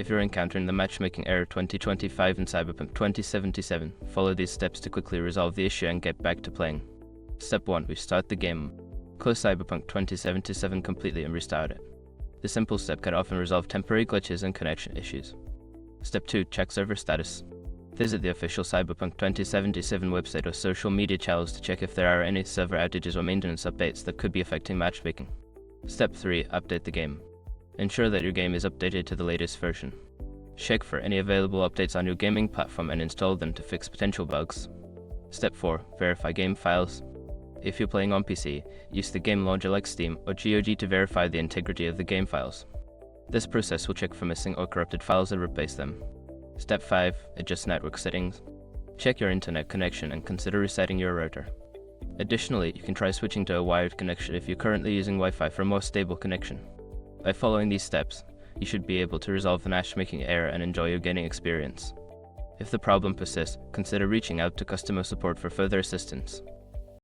If you're encountering the Matchmaking error 2025 in Cyberpunk 2077, follow these steps to quickly resolve the issue and get back to playing. Step 1. Restart the game. Close Cyberpunk 2077 completely and restart it. This simple step can often resolve temporary glitches and connection issues. Step 2. Check server status. Visit the official Cyberpunk 2077 website or social media channels to check if there are any server outages or maintenance updates that could be affecting matchmaking. Step 3. Update the game. Ensure that your game is updated to the latest version. Check for any available updates on your gaming platform and install them to fix potential bugs. Step 4. Verify game files. If you're playing on PC, use the game launcher like Steam or GOG to verify the integrity of the game files. This process will check for missing or corrupted files and replace them. Step 5. Adjust network settings. Check your internet connection and consider resetting your router. Additionally, you can try switching to a wired connection if you're currently using Wi-Fi for a more stable connection. By following these steps, you should be able to resolve the matchmaking error and enjoy your gaming experience. If the problem persists, consider reaching out to customer support for further assistance.